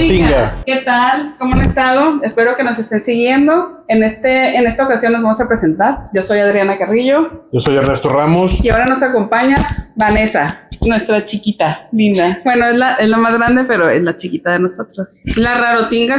Rarotinga. ¿Qué tal? ¿Cómo han estado? Espero que nos estén siguiendo. En esta ocasión nos vamos a presentar. Yo soy Adriana Carrillo. Yo soy Ernesto Ramos. Y ahora nos acompaña Vanessa, nuestra chiquita, linda. Bueno, es la más grande, pero es la chiquita de nosotros. La Rarotinga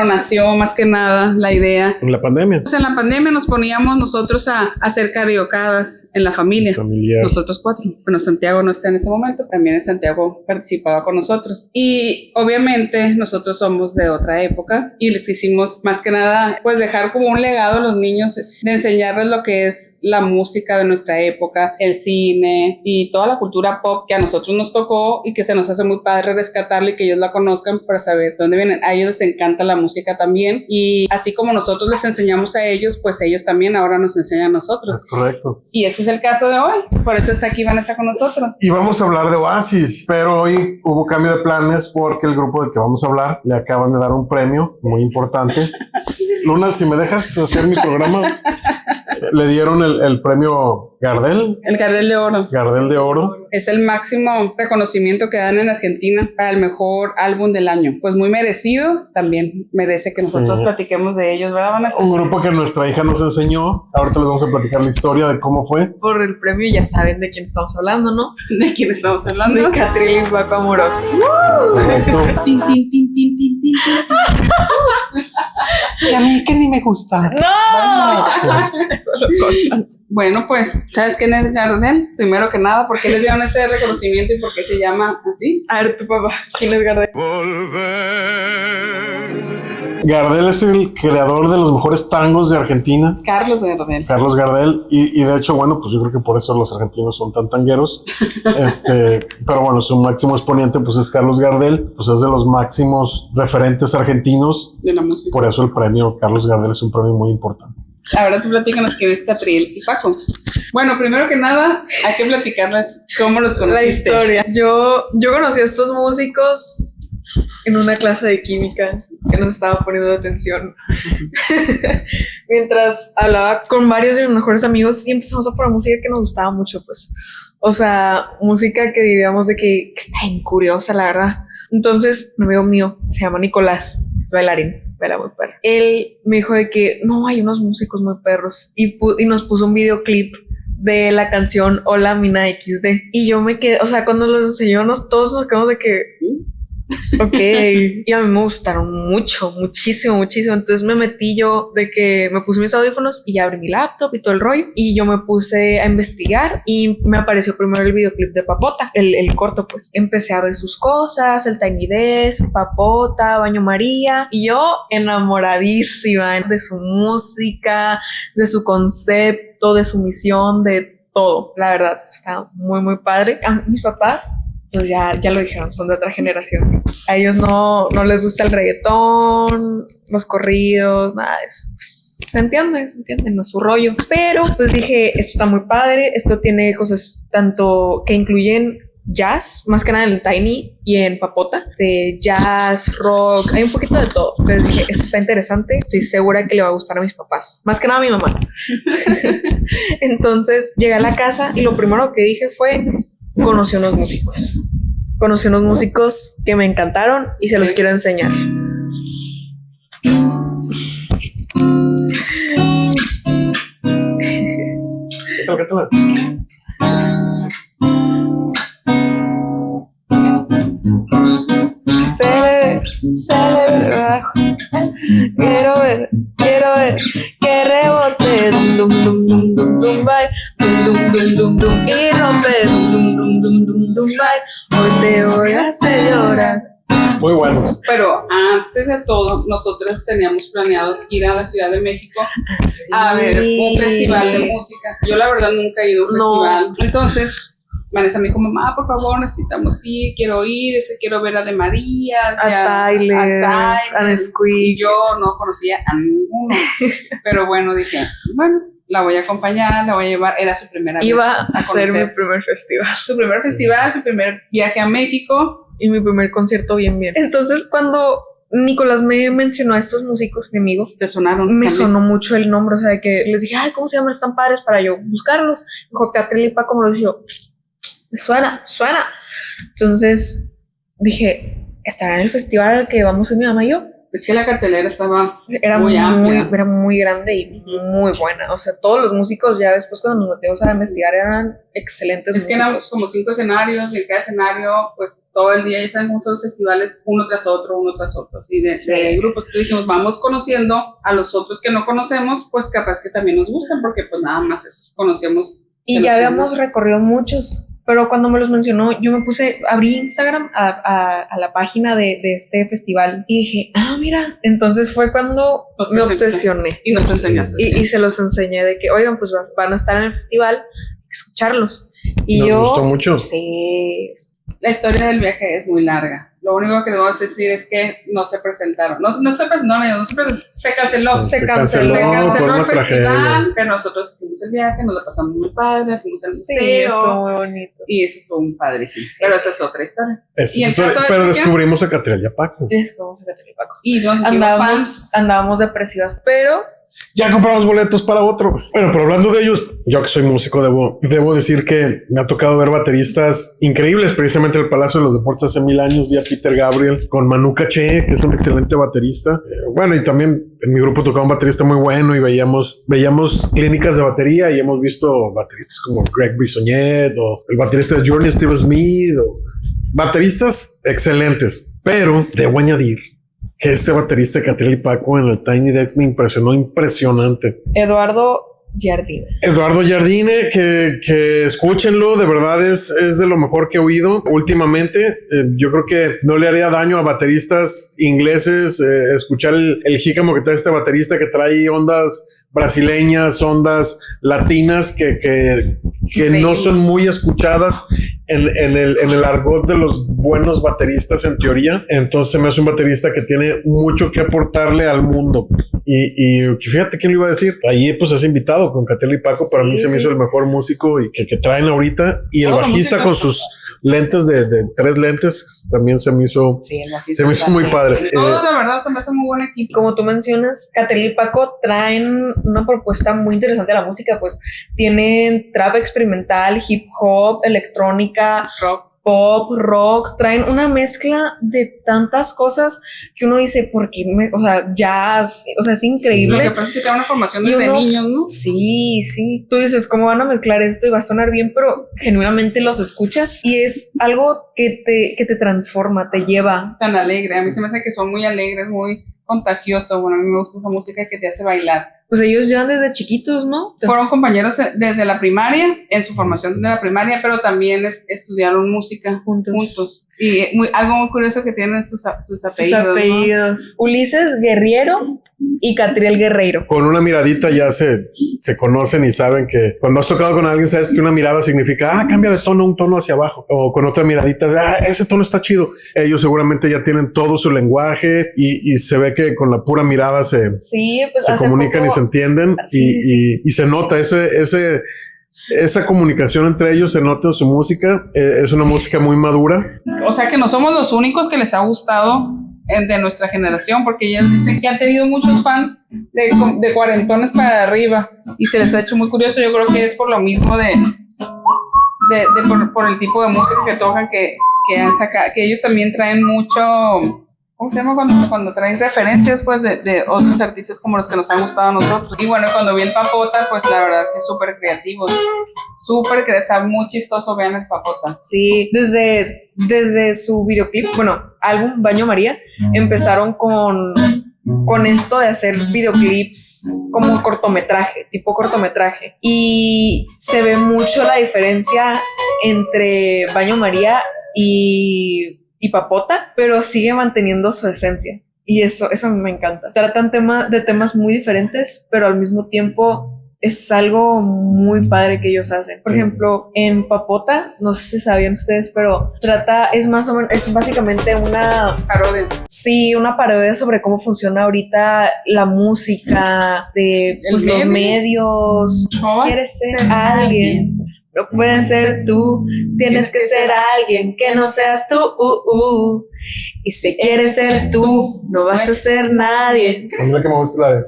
nació más que nada la idea. En la pandemia. Pues en la pandemia nos poníamos nosotros a hacer cariocadas en la familia. Familiar. Nosotros 4. Bueno, Santiago no está en este momento. También Santiago participaba con nosotros. Y obviamente nosotros somos de otra época y les quisimos más que nada pues dejar como un legado a los niños de enseñarles lo que es la música de nuestra época, el cine y toda la cultura pop que a nosotros nos tocó y que se nos hace muy padre rescatarla y que ellos la conozcan para saber de dónde vienen. A ellos les encanta la música también y así como nosotros les enseñamos a ellos, pues ellos también ahora nos enseñan a nosotros. Es correcto. Y ese es el caso de hoy. Por eso está aquí Vanessa con nosotros. Y vamos a hablar de Oasis, pero hoy hubo cambio de planes porque el grupo del que vamos a hablar le acaban de dar un premio muy importante. Luna, si me dejas hacer mi programa, le dieron el premio Gardel. El Gardel de Oro. Gardel de Oro. Es el máximo reconocimiento que dan en Argentina para el mejor álbum del año. Pues muy merecido. También merece que nosotros platiquemos de ellos, ¿verdad, Vanessa? Un grupo que nuestra hija nos enseñó. Ahorita les vamos a platicar la historia de cómo fue. Por el premio ya saben de quién estamos hablando, ¿no? ¿De quién estamos hablando? De Catril y Paco Amoroso. Correcto. Pin, pin, pin, pin, pin, pin. Y a mí que ni me gusta. ¡No! Eso lo cortas. Bueno, pues, ¿sabes quién es Gardel? Primero que nada, ¿por qué les dieron ese reconocimiento y por qué se llama así? A ver, tu papá, ¿quién es Gardel? Gardel es el creador de los mejores tangos de Argentina. Carlos Gardel. Carlos Gardel, y de hecho, bueno, pues yo creo que por eso los argentinos son tan tangueros. Pero bueno, su máximo exponente pues es Carlos Gardel, pues es de los máximos referentes argentinos De la música. Por eso el premio Carlos Gardel es un premio muy importante. Ahora tú platícanos quién es Catril y Paco. Bueno, primero que nada, hay que platicarles cómo los conociste. La historia. Yo conocí a estos músicos en una clase de química que nos estaba poniendo atención. Mientras hablaba con varios de mis mejores amigos y empezamos a poner música que nos gustaba mucho, pues. O sea, música que diríamos de que está bien curiosa, la verdad. Entonces, un amigo mío, se llama Nicolás, es bailarín, baila muy perro. Él me dijo de que no, hay unos músicos muy perros y nos puso un videoclip de la canción Hola Mina XD. Y yo me quedé, o sea, cuando los enseñó, todos nos quedamos de que ok, y a mí me gustaron muchísimo. Entonces me metí yo de que me puse mis audífonos y abrí mi laptop y todo el rollo y yo me puse a investigar y me apareció primero el videoclip de Papota, el corto, pues empecé a ver sus cosas, el Tiny Desk, Papota, Baño María, y yo enamoradísima de su música, de su concepto, de su misión, de todo. La verdad, está muy padre. A mis papás pues ya lo dijeron, son de otra generación. A ellos no les gusta el reggaetón, los corridos, nada de eso. Pues, se entiende, no es su rollo. Pero pues dije, esto está muy padre, esto tiene cosas tanto que incluyen jazz, más que nada en Tiny y en Papota, de jazz, rock, hay un poquito de todo. Entonces dije, esto está interesante, estoy segura que le va a gustar a mis papás, más que nada a mi mamá. Entonces llegué a la casa y lo primero que dije fue, conocí unos músicos que me encantaron y se los quiero enseñar. ¿Qué tal? Se le ve debajo. Quiero ver que rebote dum dum dum dum dum bye, dum dum y rompe dum bye. Hoy te voy a hacer llorar. Muy bueno. Pero antes de todo, nosotros teníamos planeado ir a la Ciudad de México a ver un festival de música. Yo la verdad nunca he ido a un festival. Entonces Vanessa me dijo, mamá, por favor, necesitamos ir, quiero ir, quiero ver a De María, a Tyler, a Nesquik. Yo no conocía a ninguno, pero bueno, dije, bueno, la voy a acompañar, la voy a llevar, era su primera vez. Iba a ser mi primer festival. Su primer festival, su primer viaje a México. Y mi primer concierto bien. Entonces, cuando Nicolás me mencionó a estos músicos, mi amigo, ¿te sonaron? Me sonó mucho el nombre, o sea, que les dije, ay, ¿cómo se llaman? Están padres para yo buscarlos. Me dijo, Catril y Paco, como lo dijo, me suena. Entonces dije, estar en el festival al que vamos mi mamá y yo. Es que la cartelera estaba Era muy amplia. era muy grande y muy buena. O sea, todos los músicos ya después cuando nos metimos a investigar eran excelentes Es que músicos. éramos como 5 escenarios y en cada escenario, pues todo el día ya están muchos festivales, uno tras otro. Y de grupos que dijimos, vamos conociendo a los otros que no conocemos, pues capaz que también nos gustan, porque pues nada más esos conocemos. Y ya habíamos recorrido muchos. Pero cuando me los mencionó, yo me abrí Instagram a la página de este festival y dije, mira, entonces fue cuando me obsesioné. Y nos enseñaste. Y se los enseñé de que, oigan, pues van a estar en el festival, escucharlos. Y nos yo... gustó mucho. Sí. La historia del viaje es muy larga. Lo único que debo decir es que no se presentaron. No se presentaron, se canceló. Se canceló el festival, pero nosotros hicimos el viaje, nos lo pasamos muy padre, fuimos al museo. Sí, estuvo muy bonito. Y eso estuvo muy padrísimo. Pero esa es otra historia. Pero descubrimos a Catriel y a Paco. Y nos hicimos fans. Andábamos depresivas, pero... Ya compramos boletos para otro. Bueno, pero hablando de ellos, yo que soy músico, debo decir que me ha tocado ver bateristas increíbles. Precisamente en el Palacio de los Deportes hace 1000 años vi a Peter Gabriel con Manu Caché, que es un excelente baterista. Bueno, y también en mi grupo tocaba un baterista muy bueno y veíamos clínicas de batería y hemos visto bateristas como Greg Bisognet o el baterista de Journey, Steve Smith, o bateristas excelentes. Pero debo añadir que este baterista de Catriel y Paco en el Tiny Desk me impresionó, impresionante. Eduardo Jardine, que escúchenlo, de verdad es de lo mejor que he oído últimamente. Yo creo que no le haría daño a bateristas ingleses escuchar el jícamo que trae este baterista, que trae ondas brasileñas, ondas latinas que no son muy escuchadas en el argot de los buenos bateristas en teoría. Entonces me hace un baterista que tiene mucho que aportarle al mundo. Y fíjate quién lo iba a decir. Ahí pues es invitado con Catriel y Paco. Para mí se me hizo el mejor músico y que traen ahorita. Y el bajista con sus lentes de 3 lentes también se me hizo muy padre. Todos, la verdad, también son muy buen equipo. Como tú mencionas, Catriel y Paco traen una propuesta muy interesante a la música. Pues tienen trap experimental, hip hop, electrónica, pop, rock, traen una mezcla de tantas cosas que uno dice, ¿por qué? Jazz, es increíble. Lo que pasa es que trae una formación desde niños, ¿no? Sí. Tú dices, ¿cómo van a mezclar esto? Y va a sonar bien, pero genuinamente los escuchas y es algo que te transforma, te lleva. Tan alegre, a mí se me hace que son muy alegres, muy contagioso. Bueno, a mí me gusta esa música que te hace bailar. Pues ellos llevan desde chiquitos, ¿no? Entonces, fueron compañeros desde la primaria, en su formación de la primaria, pero también estudiaron música juntos. Y algo muy curioso que tienen sus apellidos. ¿No? Ulises Guerriero y Catriel Guerreiro. Con una miradita ya se conocen y saben que cuando has tocado con alguien, sabes que una mirada significa, cambia de tono, un tono hacia abajo. O con otra miradita, ese tono está chido. Ellos seguramente ya tienen todo su lenguaje y se ve que con la pura mirada se comunican y se entienden. Y se nota esa comunicación entre ellos, se nota en su música. Es una música muy madura. O sea que no somos los únicos que les ha gustado de nuestra generación, porque ellos dicen que han tenido muchos fans de cuarentones para arriba y se les ha hecho muy curioso. Yo creo que es por lo mismo por el tipo de música que tocan, que han sacado, que ellos también traen mucho. ¿Cómo se llama cuando traes referencias pues de otros artistas como los que nos han gustado a nosotros? Y bueno, cuando vi el Papota, pues la verdad que es súper creativo, está muy chistoso. Vean el Papota. Sí, desde su videoclip, álbum Baño María, empezaron con esto de hacer videoclips como tipo cortometraje. Y se ve mucho la diferencia entre Baño María y Papota, pero sigue manteniendo su esencia. Y eso a mí me encanta. Tratan temas muy diferentes, pero al mismo tiempo es algo muy padre que ellos hacen. Por ejemplo, en Papota, no sé si sabían ustedes, pero es básicamente una parodia. Sí, una parodia sobre cómo funciona ahorita la música, de los medios. ¿Quieres ser alguien? No puedes ser tú, tienes que ser alguien que no seas tú. Y si quieres ser tú, no vas a ser nadie. A mí la que me gusta la de...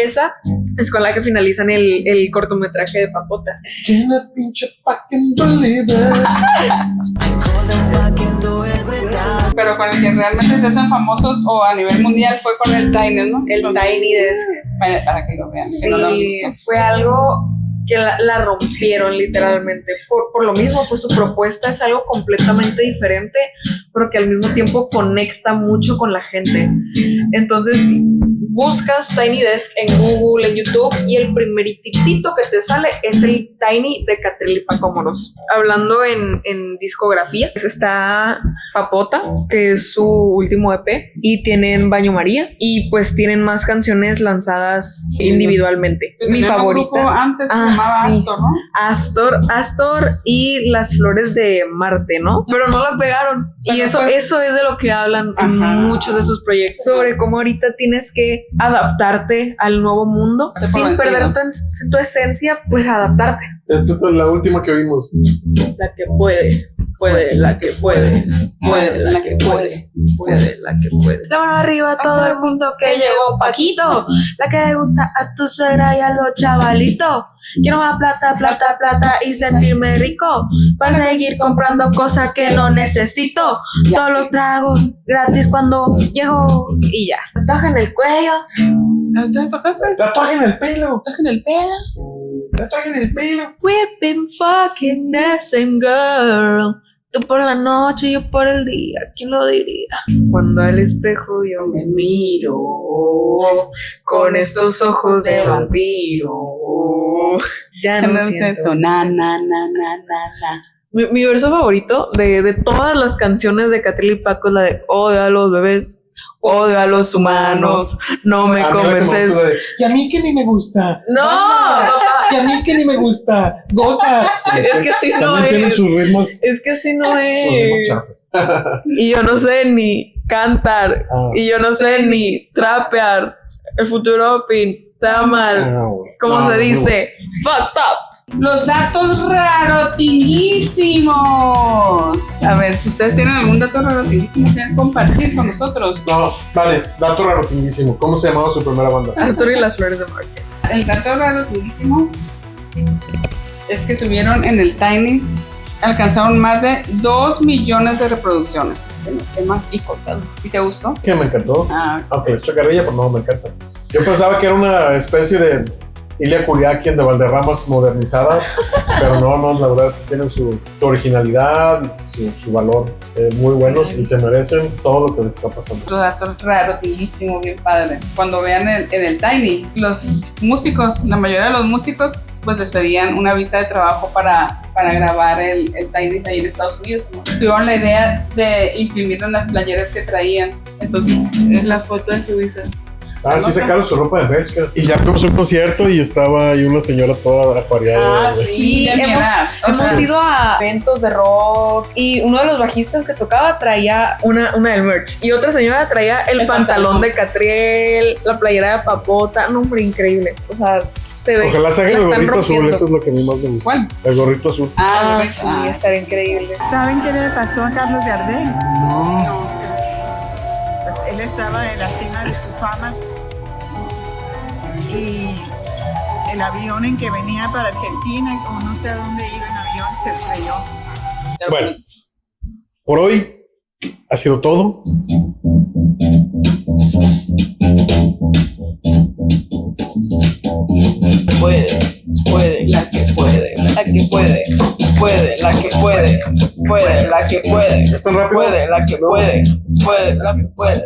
Esa es con la que finalizan el cortometraje de Papota. Can't pinche fucking believe it. Pero con el que realmente se hacen famosos o a nivel mundial fue con el Tiny, ¿no? El Tiny Desk. Para que lo vean, Sí, que no lo han visto. fue algo que la rompieron literalmente. Por lo mismo, pues su propuesta es algo completamente diferente, pero que al mismo tiempo conecta mucho con la gente. Entonces, buscas Tiny Desk en Google, en YouTube, y el primeritito que te sale es el Tiny de Catriel y Paco Amoroso. Hablando en discografía, pues está Papota, que es su último EP, y tienen Baño María, y pues tienen más canciones lanzadas individualmente. Mi Tenían un favorita. grupo antes se llamaba sí. Astor, ¿no? Astor y Las Flores de Marte, ¿no? Pero no la pegaron. Y Pero eso es de lo que hablan en Ajá. muchos de sus proyectos. Sobre cómo ahorita tienes que adaptarte al nuevo mundo Date por sin vencido. perder tu esencia, pues adaptarte. Esta es la última que vimos. La que puede, la que puede, la que puede, la que puede. La mano arriba a todo el mundo que llegó Paquito, la que le gusta a tu suegra y a los chavalitos. Quiero más plata, plata, plata y sentirme rico para seguir comprando cosas que no necesito. Todos los tragos gratis cuando llego y ya. Tatuaje en el cuello. ¿Te tocaste? Tatuaje en el pelo. ¿Tatuaje en el pelo? Tatuaje en el pelo. We've been fucking the same girl. Tú por la noche, yo por el día. ¿Quién lo diría? Cuando al espejo yo me miro con estos ojos de vampiro. Ya no siento. Na. Mi verso favorito de todas las canciones de Catriel y Paco es la de odio a los bebés, odio a los humanos, no me A mí la que me convences. gusta de, y a mí que ni me gusta. No, Y a mí que ni me gusta. Goza. es que así no También tiene es. sus ritmos. Es que así no Sus ritmos es. chafas. Y yo no sé ni cantar. Ah. Y yo no sé ni trapear. El futuro pinta mal. Ah, bueno. ¿Cómo No, se muy dice? Fucked up. Los datos rarotinguísimos. A ver, ¿ustedes tienen algún dato rarotinguísimo que compartir con nosotros? No, vale, dato rarotinguísimo. ¿Cómo se llamaba su primera banda? Astor y las Flores de Marte. El dato rarotinguísimo es que tuvieron en el Tiny, alcanzaron más de 2 millones de reproducciones. Se me esté más. Y contando. ¿Y te gustó? Que me encantó. Ah, Aunque le echo carrilla, pero no, me encanta. Yo pensaba que era una especie de Ilia Kuriakien de Valderramas modernizada, pero no, la verdad es que tienen su originalidad y su valor muy buenos y se merecen todo lo que les está pasando. otro dato rarotinguísimo, bien padre. Cuando vean en el Tiny, los músicos, la mayoría de los músicos, pues les pedían una visa de trabajo para grabar el Tiny ahí en Estados Unidos, ¿no? Tuvieron la idea de imprimirlo en las playeras que traían. Entonces, Es la foto de su visa. Ah, sí sacaron su ropa de pesca. Y ya fuimos a un concierto y estaba ahí una señora toda acuariada. Sí, de mi edad. O hemos sea, ido a eventos de rock y uno de los bajistas que tocaba traía una del merch y otra señora traía el pantalón de Catriel, la playera de Papota. No, hombre, increíble. O sea, se ve. Ojalá saquen la el están gorrito azul, rompiendo. eso es lo que a mí más me gusta. ¿Cuál? El gorrito azul. Ah, ¿ves? sí, estaría increíble. ¿Saben qué le pasó a Carlos Gardel? No. Pues él estaba en la cima de su fama y el avión en que venía para Argentina, como no sé a dónde iba en avión, se estrelló. Bueno, por hoy ha sido todo. Puede, la que puede, la que puede, la que puede, la que puede. ¿Es tan rápido? La que No. puede, la que puede.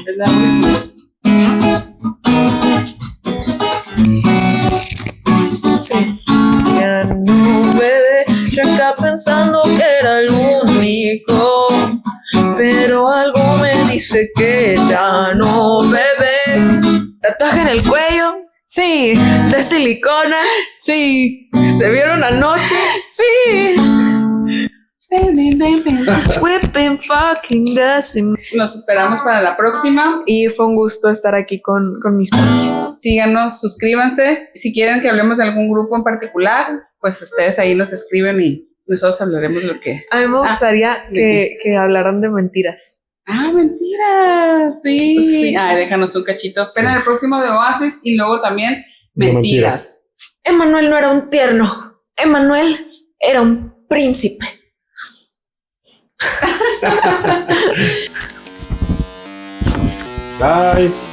Es la última. Sí. Ya no, bebé, yo estaba pensando que era el único, pero algo me dice que ya no, bebé. Tatuaje en el cuello, sí. De silicona, sí. ¿Se vieron anoche? Sí. We've been fucking dancing. Nos esperamos para la próxima. Y fue un gusto estar aquí con mis padres. Síganos, suscríbanse. Si quieren que hablemos de algún grupo en particular, pues ustedes ahí nos escriben y nosotros hablaremos de lo que... A mí me gustaría que hablaran de mentiras. Ah, mentira. Sí. Sí. Ay, déjanos un cachito. Pero en el próximo de Oasis y luego también No, mentiras. Emanuel no era un tierno. Emanuel era un príncipe. Bye.